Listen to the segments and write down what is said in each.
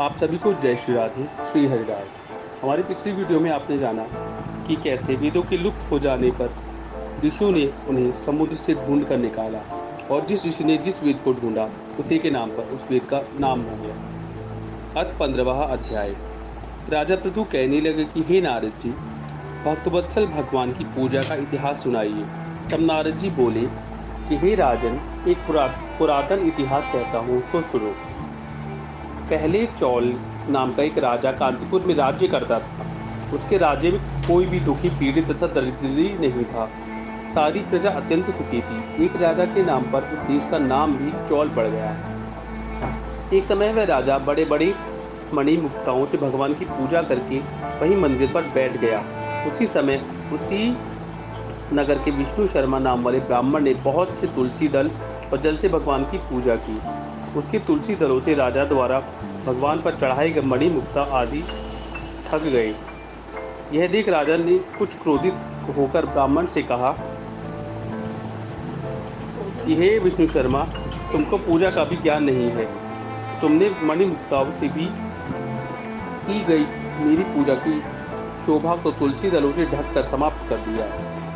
आप सभी को जय श्री राधे, श्री हरिराय। हमारी पिछली वीडियो में आपने जाना कि कैसे वेदों के लुप्त हो जाने पर ऋषियों ने उन्हें समुद्र से ढूंढ कर निकाला और जिस ऋषि ने जिस वेद को ढूंढा उसी के नाम पर उस वेद का नाम हो गया। अथ 15वां अध्याय। राजा पृथु कहने लगे कि हे नारद जी, भक्तवत्सल भगवान की पूजा का इतिहास सुनाइए। तब नारद जी बोले कि हे राजन, एक पुरातन इतिहास कहता हूँ, सो सुनो। पहले चौल नाम का एक राजा कांतिपुर में राज्य करता था। उसके राज्य में कोई भी दुखी, पीड़ित तथा दरिद्री नहीं था। सारी प्रजा अत्यंत सुखी थी। एक राजा के नाम पर उस देश का नाम भी चौल पड़ गया। एक समय वह राजा बड़े बड़े मणि मुक्ताओं से भगवान की पूजा करके वही मंदिर पर बैठ गया। उसी समय उसी नगर के विष्णु शर्मा नाम वाले ब्राह्मण ने बहुत से तुलसी दल और जल से भगवान की पूजा की। उसके तुलसी दलों से राजा द्वारा भगवान पर चढ़ाए गए मणि मुक्ता आदि थक गए। यह देख राजा ने कुछ क्रोधित होकर ब्राह्मण से कहा कि हे विष्णु शर्मा, तुमको पूजा का भी ज्ञान नहीं है। तुमने मणि मुक्ताओं से भी की गई मेरी पूजा की शोभा को तुलसी दलों से ढककर समाप्त कर दिया।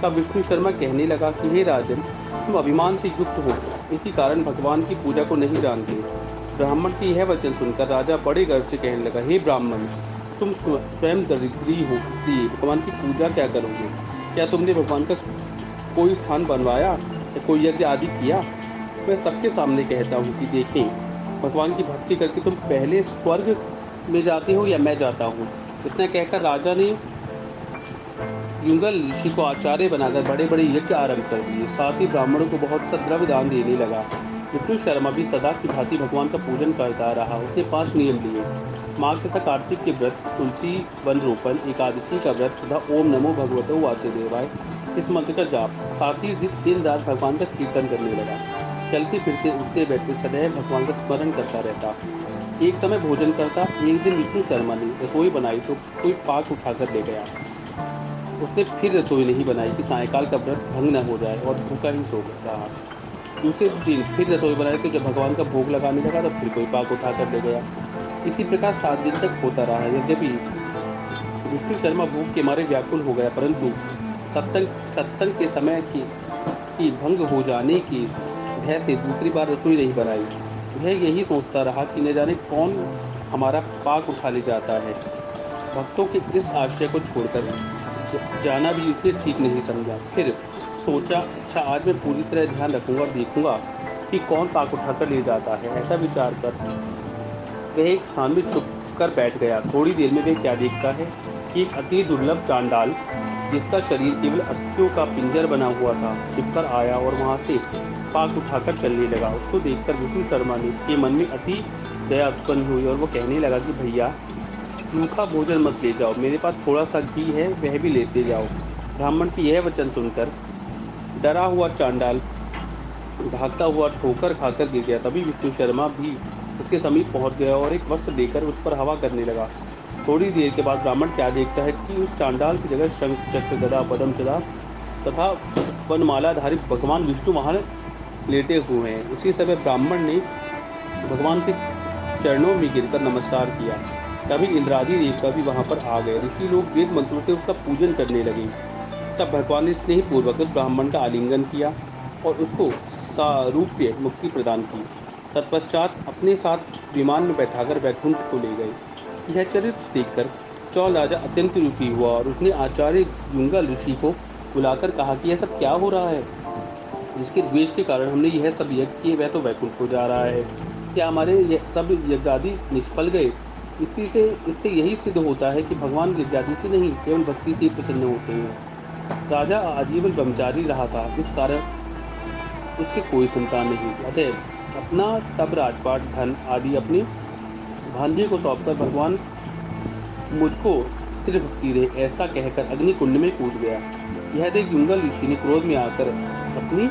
तब विष्णु शर्मा कहने लगा कि हे राजन, तुम अभिमान से युक्त हो, इसी कारण भगवान की पूजा को नहीं जानते। ब्राह्मण की यह वचन सुनकर राजा बड़े गर्व से कहने लगा, हे ब्राह्मण, तुम स्वयं दरिद्री हो, इसलिए भगवान की पूजा क्या करोगे? क्या तुमने भगवान का कोई स्थान बनवाया या कोई यज्ञ आदि किया? मैं सबके सामने कहता हूँ कि देखें, भगवान की भक्ति करके तुम पहले स्वर्ग में जाते हो या मैं जाता हूँ। इतना कहकर राजा ने युगल ऋषि को आचार्य बनाकर बड़े बड़े यज्ञ आरंभ कर दिए। साथ ही ब्राह्मणों को बहुत सा द्रव्य दान देने लगा। विष्णु शर्मा भी सदा की भांति भगवान का पूजन करता रहा। उसने 5 नियम लिए: माघ तथा कार्तिक के व्रत, तुलसी वन रोपण, एकादशी का व्रत तथा ओम नमो भगवतो वासुदेवाय इस मंत्र का जाप। साथ ही दिन रात भगवान का कीर्तन करने लगा। चलते फिरते उठते बैठते सदैव भगवान का स्मरण करता रहता। एक समय भोजन करता। एक दिन विष्णु शर्मा ने रसोई बनाई तो कोई पाक उठाकर ले गया। उसने फिर रसोई नहीं बनाई कि सायंकाल का व्रत भंग न हो जाए और भूखा ही सो रहा। दूसरे दिन फिर रसोई बनाई तो जब भगवान का भोग लगाने लगा तो फिर कोई पाक उठाकर ले गया। इसी प्रकार 7 दिन तक होता रहा। यद्यपि विष्णु शर्मा भूख के मारे व्याकुल हो गया, परंतु सत्संग के समय की भंग हो जाने की भय से दूसरी बार रसोई नहीं बनाई। वह यही सोचता रहा कि न जाने कौन हमारा पाक उठा ले जाता है। भक्तों के इस आशय को छोड़कर जाना भी उसे ठीक नहीं समझा। फिर सोचा, अच्छा आज मैं पूरी तरह ध्यान रखूंगा और देखूंगा कि कौन पाक उठाकर ले जाता है। ऐसा विचार कर वह एक स्थान में चुप कर बैठ गया। थोड़ी देर में वह क्या देखता है कि एक अति दुर्लभ चांडाल, जिसका शरीर केवल अस्थियों का पिंजर बना हुआ था, छिपकर आया और वहां से पाक उठाकर चलने लगा। उसको देखकर विष्णु शर्मा के मन में अति दया उत्पन्न हुई और वो कहने लगा कि भैया, रूखा भोजन मत ले जाओ, मेरे पास थोड़ा सा घी है, वह भी लेते जाओ। ब्राह्मण की यह वचन सुनकर डरा हुआ चांडाल भागता हुआ ठोकर खाकर गिर गया। तभी विष्णु शर्मा भी उसके समीप पहुंच गया और एक वस्त्र देकर उस पर हवा करने लगा। थोड़ी देर के बाद ब्राह्मण क्या देखता है कि उस चांडाल की जगह शंख, चक्र, गदा, पद्म चला तथा वनमालाधारी भगवान विष्णु वहां लेटे हुए हैं। उसी समय ब्राह्मण ने भगवान के चरणों में गिरकर नमस्कार किया। तभी इंद्रादि देवता भी वहां पर आ गए। ऋषि लोग वेद मंत्रों से उसका पूजन करने लगे। तब भगवान ने स्नेह पूर्वक उस ब्राह्मण का आलिंगन किया और उसको सारूप्य मुक्ति प्रदान की। तत्पश्चात अपने साथ विमान में बैठाकर वैकुंठ को ले गए। यह चरित्र देखकर चौल राजा अत्यंत दुखी हुआ और उसने आचार्य युंगल ऋषि को बुलाकर कहा कि यह सब क्या हो रहा है? जिसके द्वेष के कारण हमने यह सब यज्ञ किए, वह तो वैकुंठ को जा रहा है। क्या हमारे सब यज्ञादि निष्फल गए? इससे यही सिद्ध होता है कि भगवान यज्ञादि से नहीं, केवल भक्ति से ही प्रसन्न होते हैं। राजा आजीवन ब्रह्मचारी रहा था, इस कारण उसकी कोई संतान नहीं थी। अतः अपना सब राजपाट, धन आदि अपने भांजे को सौंपकर भगवान मुझको स्थिर भक्ति दे, ऐसा कहकर अग्निकुंड में कूद गया। यह देख युंगल ऋषि ने क्रोध में आकर अपनी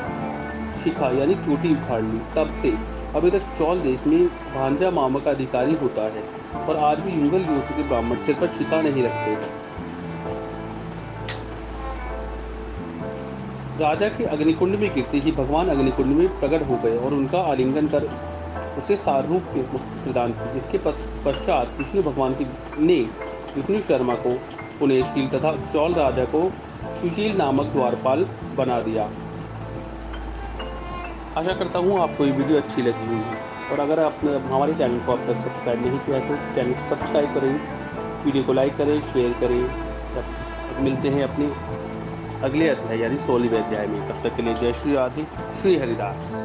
शिखा यानी चोटी उखाड़ ली। तब से अभी तक चौल देश में भांजा मामा का अधिकारी होता है और आज भी युंगल योगी के ब्राह्मण सिर पर शिखा नहीं रखते। राजा के अग्निकुंड में गिरते ही भगवान अग्निकुंड में प्रकट हो गए और उनका आलिंगन कर उसे सारूप प्रदान की, जिसके पश्चात विष्णु भगवान ने विष्णु शर्मा को पुण्यशील तथा चौल राजा को सुशील नामक द्वारपाल बना दिया। आशा करता हूँ आपको ये वीडियो अच्छी लगी होगी, और अगर आपने हमारे चैनल को अब तक सब्सक्राइब नहीं किया तो चैनल को सब्सक्राइब करें, वीडियो को लाइक करें, शेयर करें। तब मिलते हैं अपने अगले अध्याय यानी 16वें अध्याय में। तब तक के लिए जय श्री राधे, श्री हरिदास।